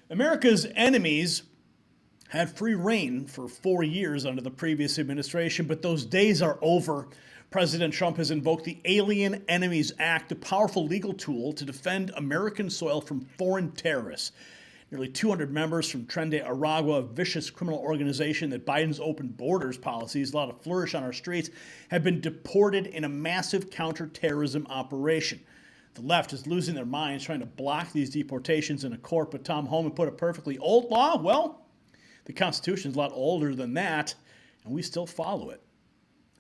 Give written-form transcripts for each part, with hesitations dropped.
America's enemies had free reign for 4 years under the previous administration, but those days are over. President Trump has invoked the Alien Enemies Act, a powerful legal tool to defend American soil from foreign terrorists. Nearly 200 members from Tren de Aragua, a vicious criminal organization that Biden's open borders policies allow to flourish on our streets, have been deported in a massive counterterrorism operation. The left is losing their minds trying to block these deportations in a court, but Tom Homan put it perfectly. Old law? Well, the Constitution is a lot older than that, and we still follow it.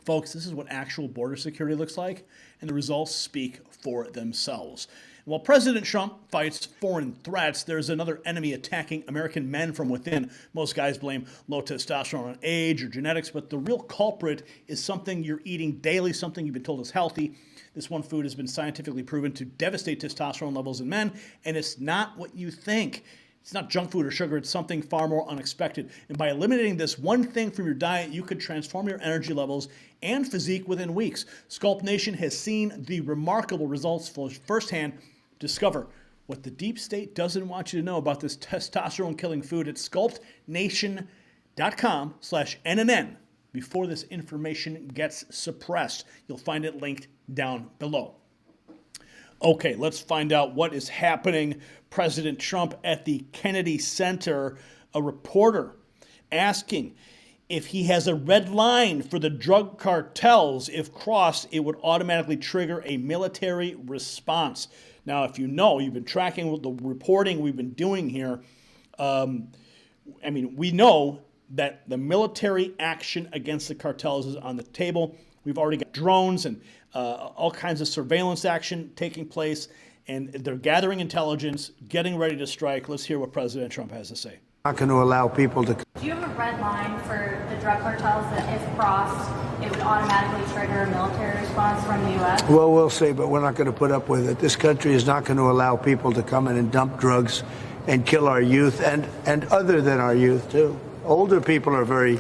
Folks, this is what actual border security looks like, and the results speak for themselves. While President Trump fights foreign threats, there's another enemy attacking American men from within. Most guys blame low testosterone on age or genetics, but the real culprit is something you're eating daily, something you've been told is healthy. This one food has been scientifically proven to devastate testosterone levels in men, and it's not what you think. It's not junk food or sugar, it's something far more unexpected. And by eliminating this one thing from your diet, you could transform your energy levels and physique within weeks. Sculpt Nation has seen the remarkable results firsthand. Discover what the deep state doesn't want you to know about this testosterone-killing food at sculptnation.com/NNN before this information gets suppressed. You'll find it linked down below. Okay, let's find out what is happening. President Trump at the Kennedy Center, a reporter asking if he has a red line for the drug cartels. If crossed, it would automatically trigger a military response. Now, if you know, you've been tracking the reporting we've been doing here. We know that the military action against the cartels is on the table. We've already got drones and all kinds of surveillance action taking place, and they're gathering intelligence, getting ready to strike. Let's hear what President Trump has to say. Not going to allow people to. Do you have a red line for the drug cartels that if crossed, it would automatically trigger a military response from the U.S.? Well, we'll see, but we're not going to put up with it. This country is not going to allow people to come in and dump drugs and kill our youth and other than our youth, too. Older people are very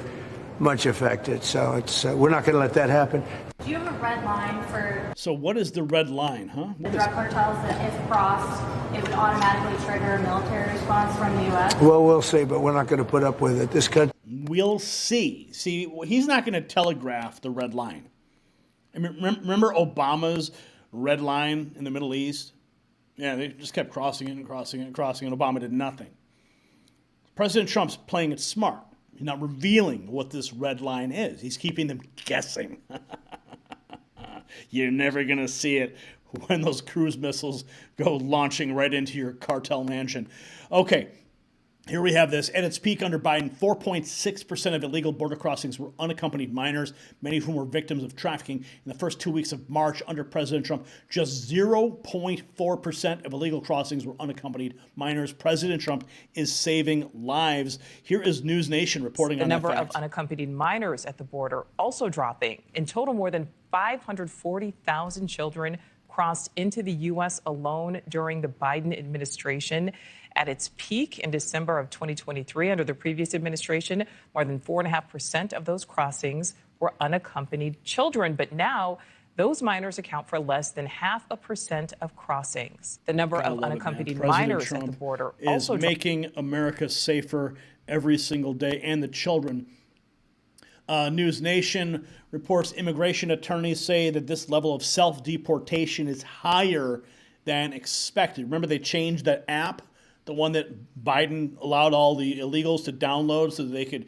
much affected, so it's we're not going to let that happen. Do you have a red line for... So what is the red line, huh? The drug cartels that if crossed, it would automatically trigger a military response from the U.S.? Well, we'll see, but we're not going to put up with it. This country... We'll see. See, he's not going to telegraph the red line. I mean, remember Obama's red line in the Middle East? Yeah, they just kept crossing it and crossing it and crossing it, and Obama did nothing. President Trump's playing it smart. He's not revealing what this red line is. He's keeping them guessing. You're never going to see it when those cruise missiles go launching right into your cartel mansion. Okay, here we have this. At its peak under Biden, 4.6% of illegal border crossings were unaccompanied minors, many of whom were victims of trafficking. In the first 2 weeks of March under President Trump, just 0.4% of illegal crossings were unaccompanied minors. President Trump is saving lives. Here is News Nation reporting on that fact. The number of unaccompanied minors at the border also dropping. In total, more than 540,000 children crossed into the U.S. alone during the Biden administration. At its peak in December of 2023, under the previous administration, more than 4.5% of those crossings were unaccompanied children. But now, those minors account for less than 0.5% of crossings. The number of unaccompanied minors at the border also is making America safer every single day, and the children. News Nation reports immigration attorneys say that this level of self-deportation is higher than expected. Remember, they changed that app, the one that Biden allowed all the illegals to download so that they could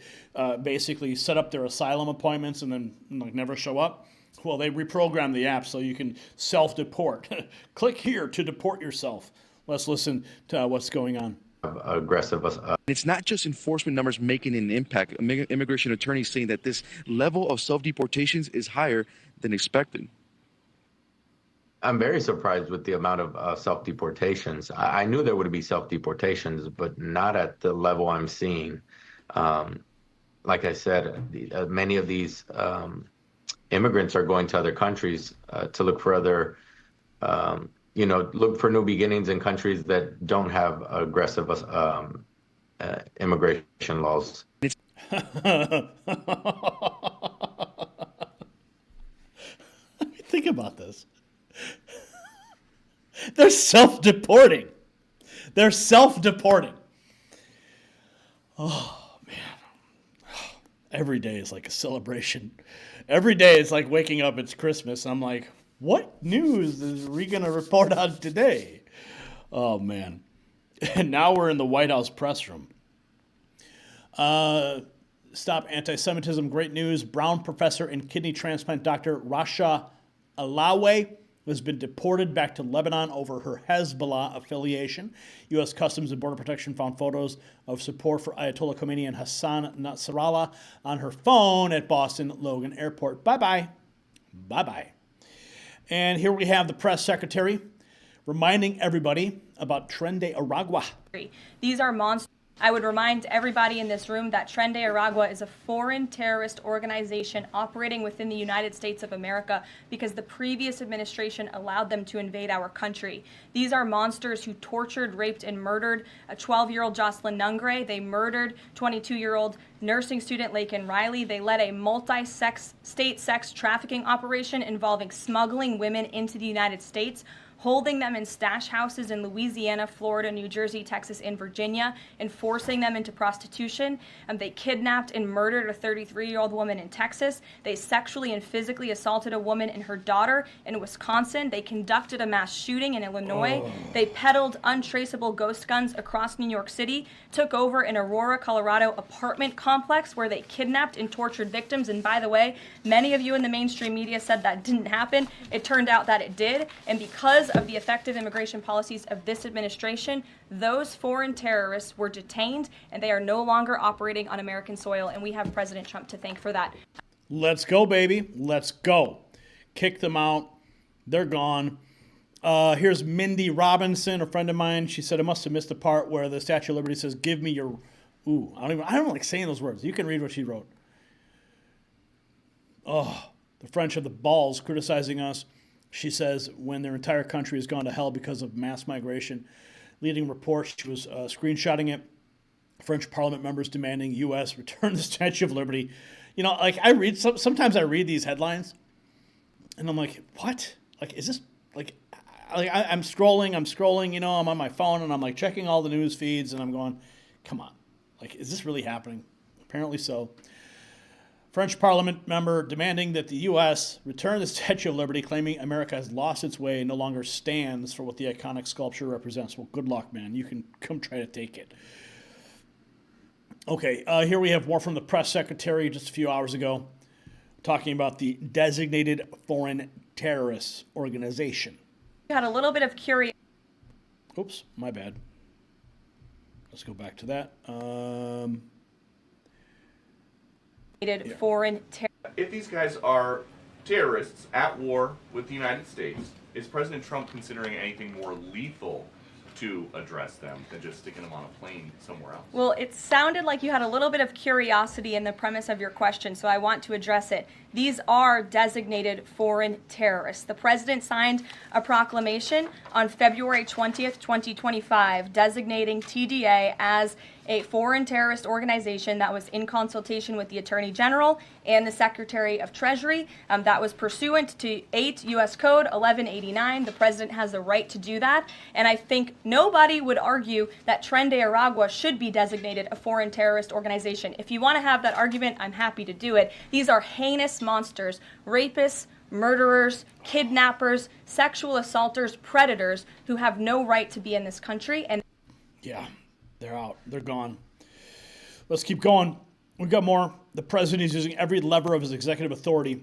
basically set up their asylum appointments and then never show up. Well, they reprogrammed the app so you can self-deport. Click here to deport yourself. Let's listen to what's going on. Aggressive. It's not just enforcement numbers making an impact. Immigration attorneys saying that this level of self-deportations is higher than expected. I'm very surprised with the amount of self-deportations. I knew there would be self-deportations, but not at the level I'm seeing. Like I said, many of these immigrants are going to other countries to look for other look for new beginnings in countries that don't have aggressive immigration laws. Think about this. They're self-deporting. They're self-deporting. Every day is like a celebration. Every day it's like waking up, it's Christmas. I'm like, what news is we going to report on today? Oh, man. And now we're in the White House press room. Stop anti-Semitism, great news. Brown professor and kidney transplant Dr. Rasha Alawi has been deported back to Lebanon over her Hezbollah affiliation. U.S. Customs and Border Protection found photos of support for Ayatollah Khamenei and Hassan Nasrallah on her phone at Boston Logan Airport. Bye-bye. Bye-bye. And here we have the press secretary reminding everybody about Tren de Aragua. These are monsters. I would remind everybody in this room that Tren de Aragua is a foreign terrorist organization operating within the United States of America because the previous administration allowed them to invade our country. These are monsters who tortured, raped, and murdered a 12-year-old Jocelyn Nungre. They murdered 22-year-old nursing student Laken Riley. They led a multi-state sex trafficking operation involving smuggling women into the United States, holding them in stash houses in Louisiana, Florida, New Jersey, Texas, and Virginia, and forcing them into prostitution. They kidnapped and murdered a 33-year-old woman in Texas. They sexually and physically assaulted a woman and her daughter in Wisconsin. They conducted a mass shooting in Illinois. They peddled untraceable ghost guns across New York City, took over an Aurora, Colorado apartment complex where they kidnapped and tortured victims. And by the way, many of you in the mainstream media said that didn't happen. It turned out that it did. And because of the effective immigration policies of this administration, those foreign terrorists were detained and they are no longer operating on American soil, and we have President Trump to thank for that. Let's go, baby. Let's go. Kick them out. They're gone. Here's Mindy Robinson, a friend of mine. She said, I must have missed the part where the Statue of Liberty says, give me your... Ooh, I don't like saying those words. You can read what she wrote. Oh, the French have the balls criticizing us. She says when their entire country has gone to hell because of mass migration. Leading reports, she was screenshotting it. French parliament members demanding U.S. return the Statue of Liberty. You know, like I read, sometimes I read these headlines and I'm like, what? Like, is this, I'm scrolling, you know, I'm on my phone and I'm like checking all the news feeds and I'm going, come on. Like, is this really happening? Apparently so. French parliament member demanding that the U.S. return the Statue of Liberty, claiming America has lost its way and no longer stands for what the iconic sculpture represents. Well, good luck, man. You can come try to take it. Okay, here we have more from the press secretary just a few hours ago, talking about the designated foreign terrorist organization. We had a little bit of curiosity. Oops, my bad. Let's go back to that. Foreign If these guys are terrorists at war with the United States, is President Trump considering anything more lethal to address them than just sticking them on a plane somewhere else? Well, it sounded like you had a little bit of curiosity in the premise of your question, so I want to address it. These are designated foreign terrorists. The president signed a proclamation on February 20th, 2025, designating TDA as a foreign terrorist organization that was in consultation with the Attorney General and the Secretary of Treasury. That was pursuant to 8 U.S. Code 1189. The president has the right to do that. And I think nobody would argue that Tren de Aragua should be designated a foreign terrorist organization. If you want to have that argument, I'm happy to do it. These are heinous monsters, rapists, murderers, kidnappers, sexual assaulters, predators who have no right to be in this country. And yeah. They're out. They're gone. Let's keep going. We've got more. The president is using every lever of his executive authority.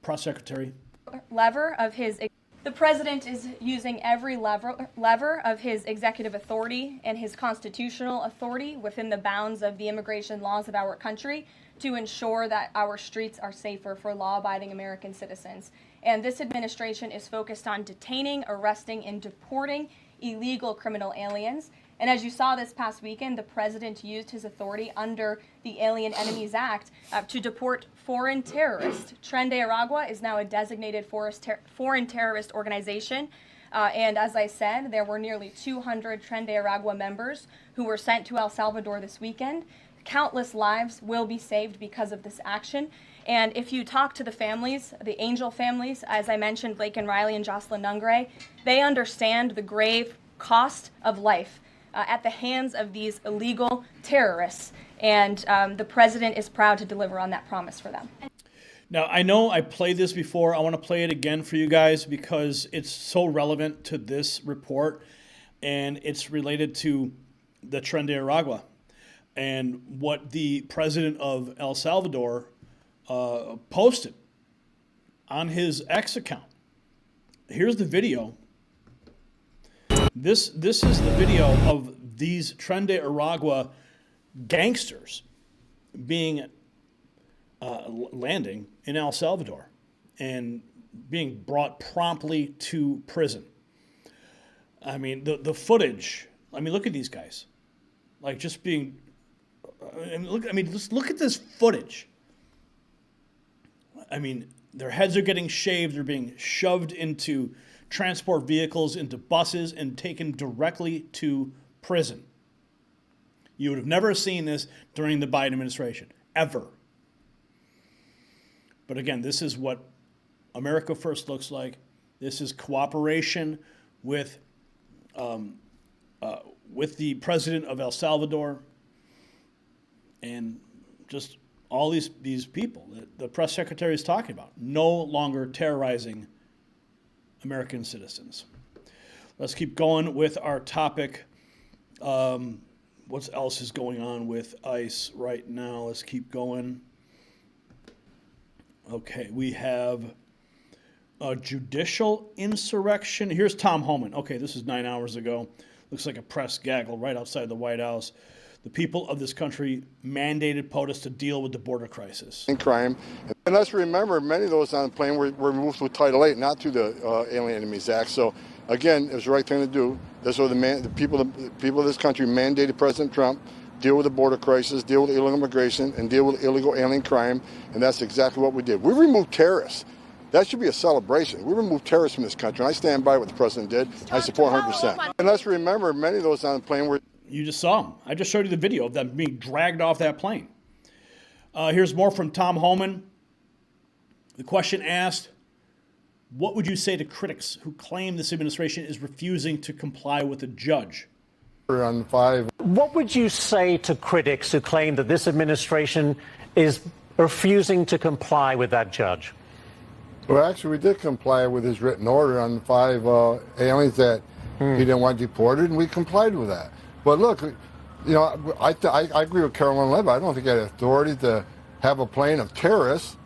Press secretary. The president is using every lever of his executive authority and his constitutional authority within the bounds of the immigration laws of our country to ensure that our streets are safer for law-abiding American citizens. And this administration is focused on detaining, arresting, and deporting illegal criminal aliens. And as you saw this past weekend, the president used his authority under the Alien Enemies Act to deport foreign terrorists. Tren de Aragua is now a designated foreign terrorist organization. And as I said, there were nearly 200 Tren de Aragua members who were sent to El Salvador this weekend. Countless lives will be saved because of this action. And if you talk to the families, the angel families, as I mentioned, Laken Riley and Jocelyn Nungre, they understand the grave cost of life at the hands of these illegal terrorists. And the president is proud to deliver on that promise for them. Now, I know I played this before. I want to play it again for you guys because it's so relevant to this report, and it's related to the Tren de Aragua and what the president of El Salvador posted on his X account. Here's the video. This is the video of these Tren de Aragua gangsters being landing in El Salvador and being brought promptly to prison. I mean, the footage. I mean, look at these guys, like just being. Just look at this footage. I mean, their heads are getting shaved. They're being shoved into transport vehicles, into buses, and taken directly to prison. You would have never seen this during the Biden administration, ever. But again, this is what America First looks like. This is cooperation with the president of El Salvador and just all these people that the press secretary is talking about, no longer terrorizing American citizens. Let's keep going with our topic. What else is going on with ICE right now? Let's keep going. Okay, we have a judicial insurrection. Here's Tom Homan. Okay, this is 9 hours ago. Looks like a press gaggle right outside the White House. The people of this country mandated POTUS to deal with the border crisis. And crime. And let's remember, many of those on the plane were removed through Title VIII, not through the Alien Enemies Act. So, again, it was the right thing to do. That's what the people of this country mandated President Trump deal with the border crisis, deal with illegal immigration, and deal with illegal alien crime. And that's exactly what we did. We removed terrorists. That should be a celebration. We removed terrorists from this country, and I stand by what the president did. I support 100%. And let's remember, many of those on the plane were... You just saw them. I just showed you the video of them being dragged off that plane. Here's more from Tom Homan. The question asked, what would you say to critics who claim this administration is refusing to comply with a judge? On 5. What would you say to critics who claim that this administration is refusing to comply with that judge? Well, actually, we did comply with his written order on 5 aliens that he didn't want deported, and we complied with that. But look, you know, I agree with Carolyn Levitt. I don't think he had authority to have a plane of terrorists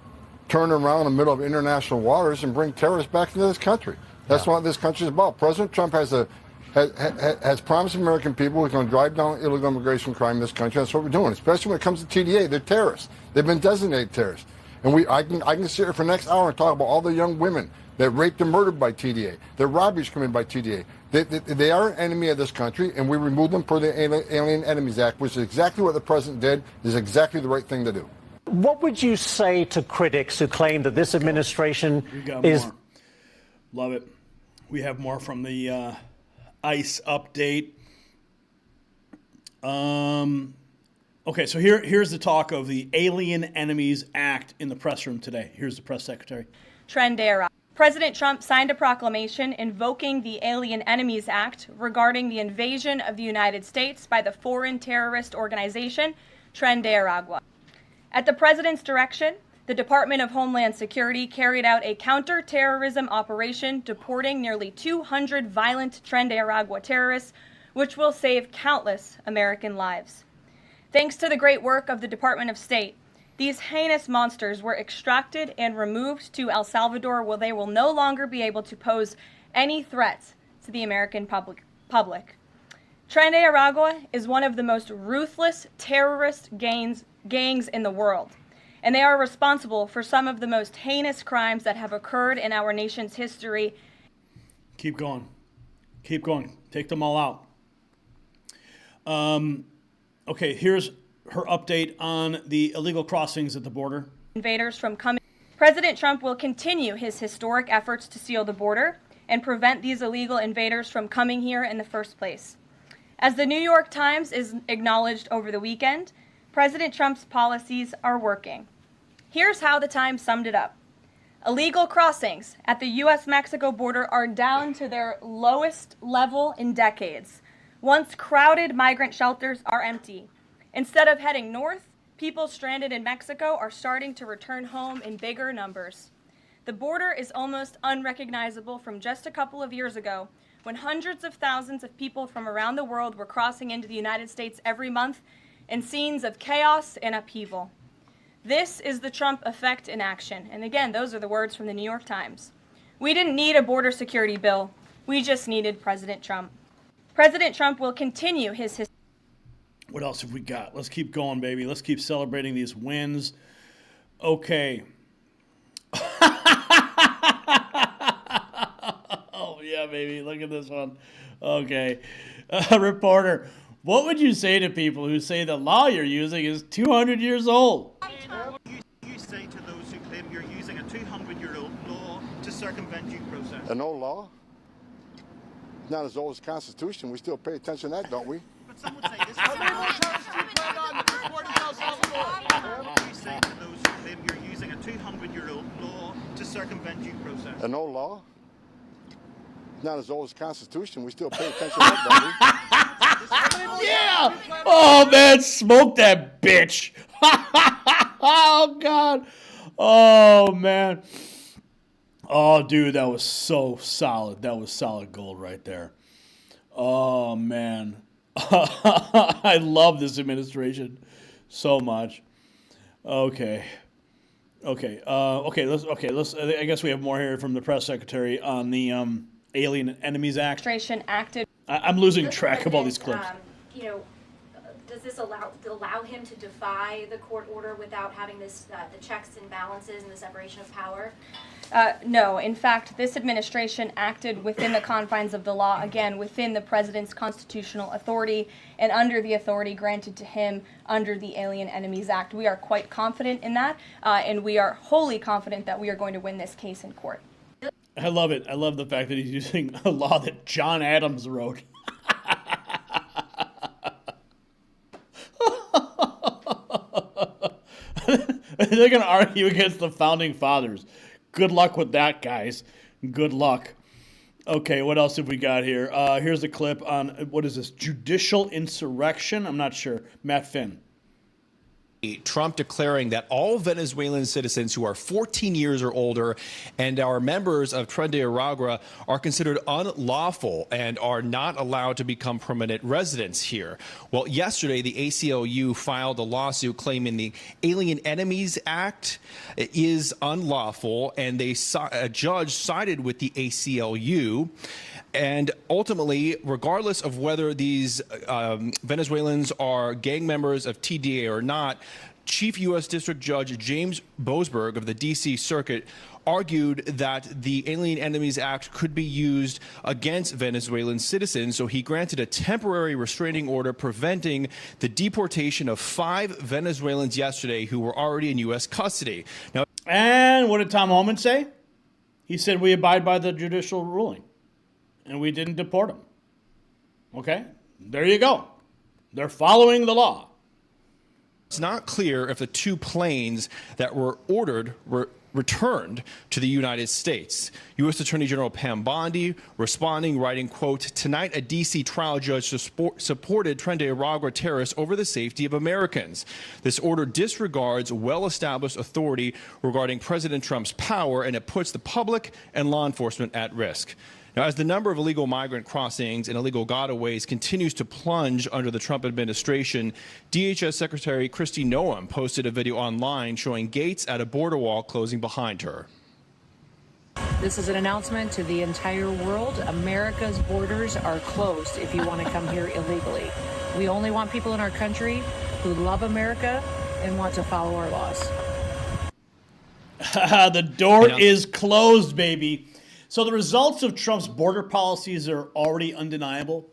turn around in the middle of international waters and bring terrorists back into this country. That's what this country is about. President Trump has promised American people we're going to drive down illegal immigration crime in this country. That's what we're doing, especially when it comes to TDA. They're terrorists. They've been designated terrorists. And I can sit here for the next hour and talk about all the young women that raped and murdered by TDA. Their robberies committed by TDA. They are an enemy of this country, and we removed them per the Alien Enemies Act, which is exactly what the president did, is exactly the right thing to do. What would you say to critics who claim that this administration is... More. Love it. We have more from the ICE update. Okay, so here's the talk of the Alien Enemies Act in the press room today. Here's the press secretary. Tren de Aragua. President Trump signed a proclamation invoking the Alien Enemies Act regarding the invasion of the United States by the foreign terrorist organization Tren de Aragua. At the president's direction, the Department of Homeland Security carried out a counterterrorism operation deporting nearly 200 violent Tren de Aragua terrorists, which will save countless American lives. Thanks to the great work of the Department of State, these heinous monsters were extracted and removed to El Salvador, where they will no longer be able to pose any threats to the American public. Tren de Aragua is one of the most ruthless terrorist gangs in the world, and they are responsible for some of the most heinous crimes that have occurred in our nation's history. Keep going. Keep going. Take them all out. Okay, here's her update on the illegal crossings at the border. Invaders from coming. President Trump will continue his historic efforts to seal the border and prevent these illegal invaders from coming here in the first place. As the New York Times is acknowledged over the weekend, President Trump's policies are working. Here's how the Times summed it up. Illegal crossings at the U.S.-Mexico border are down to their lowest level in decades, Once crowded migrant shelters are empty. Instead of heading north, people stranded in Mexico are starting to return home in bigger numbers. The border is almost unrecognizable from just a couple of years ago, when hundreds of thousands of people from around the world were crossing into the United States every month in scenes of chaos and upheaval. This is the Trump effect in action. And again, those are the words from the New York Times. We didn't need a border security bill. We just needed President Trump. President Trump will continue his What else have we got? Let's keep going, baby. Let's keep celebrating these wins. Okay. Oh, yeah, baby. Look at this one. Okay. Reporter, what would you say to people who say the law you're using is 200 years old? What do you say to those who claim you're using a 200-year-old law to circumvent due process? An old law? Not as old as the Constitution. We still pay attention to that, don't we? But some would say this is What do you say to those who claim you're using a 200-year-old law to circumvent due process? An old law? Not as old as the Constitution. We still pay attention to that, don't we? Yeah! Oh, man, smoke that bitch. Oh, God. Oh, man. Oh, dude, that was so solid. That was solid gold right there. Oh, man. I love this administration so much. Okay. Let's. I guess we have more here from the press secretary on the Alien Enemies Act. administration acted. I'm losing track of all these clips. Does this allow him to defy the court order without having this the checks and balances and the separation of power? No, in fact, this administration acted within the confines of the law, again, within the president's constitutional authority and under the authority granted to him under the Alien Enemies Act. We are quite confident in that, and we are wholly confident that we are going to win this case in court. I love it. I love the fact that he's using a law that John Adams wrote. They're going to argue against the founding fathers. Good luck with that, guys. Good luck. Okay, what else have we got here? Here's a clip on, what is this, judicial insurrection? I'm not sure. Matt Finn. Trump declaring that all Venezuelan citizens who are 14 years or older and are members of Tren de Aragua are considered unlawful and are not allowed to become permanent residents here. Well, yesterday, the ACLU filed a lawsuit claiming the Alien Enemies Act is unlawful, and a judge sided with the ACLU. And ultimately, regardless of whether these Venezuelans are gang members of TDA or not, Chief U.S. District Judge James Boasberg of the D.C. Circuit argued that the Alien Enemies Act could be used against Venezuelan citizens, so he granted a temporary restraining order preventing the deportation of 5 Venezuelans yesterday who were already in U.S. custody. Now, and what did Tom Homan say? He said we abide by the judicial ruling, and we didn't deport them. Okay? There you go. They're following the law. it's not clear if the 2 planes that were ordered were returned to the United States. U.S. Attorney General Pam Bondi responding, writing, quote, "Tonight a D.C. trial judge supported Tren de Aragua terrorists over the safety of Americans. This order disregards well-established authority regarding President Trump's power, and it puts the public and law enforcement at risk." Now, as the number of illegal migrant crossings and illegal gotaways continues to plunge under the Trump administration, DHS Secretary Kristi Noem posted a video online showing gates at a border wall closing behind her. This is an announcement to the entire world. America's borders are closed if you want to come here illegally. We only want people in our country who love America and want to follow our laws. The door is closed, baby. So the results of Trump's border policies are already undeniable.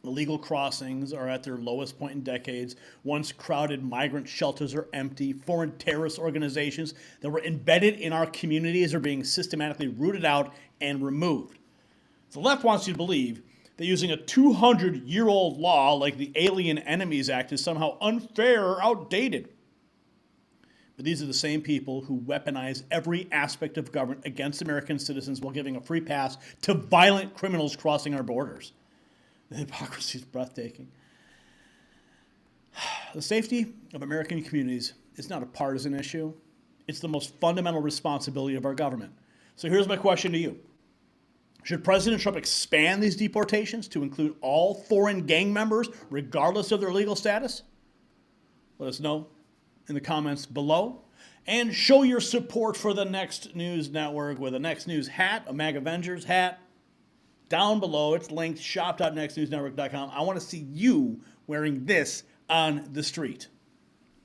Illegal crossings are at their lowest point in decades. Once crowded migrant shelters are empty. Foreign terrorist organizations that were embedded in our communities are being systematically rooted out and removed. The left wants you to believe that using a 200-year-old law like the Alien Enemies Act is somehow unfair or outdated. But these are the same people who weaponize every aspect of government against American citizens while giving a free pass to violent criminals crossing our borders. The hypocrisy is breathtaking. The safety of American communities is not a partisan issue. It's the most fundamental responsibility of our government. So here's my question to you. Should President Trump expand these deportations to include all foreign gang members, regardless of their legal status? Let us know in the comments below. And show your support for the Next News Network with a Next News hat, a MAG Avengers hat. Down below, it's linked, shop.nextnewsnetwork.com. I want to see you wearing this on the street.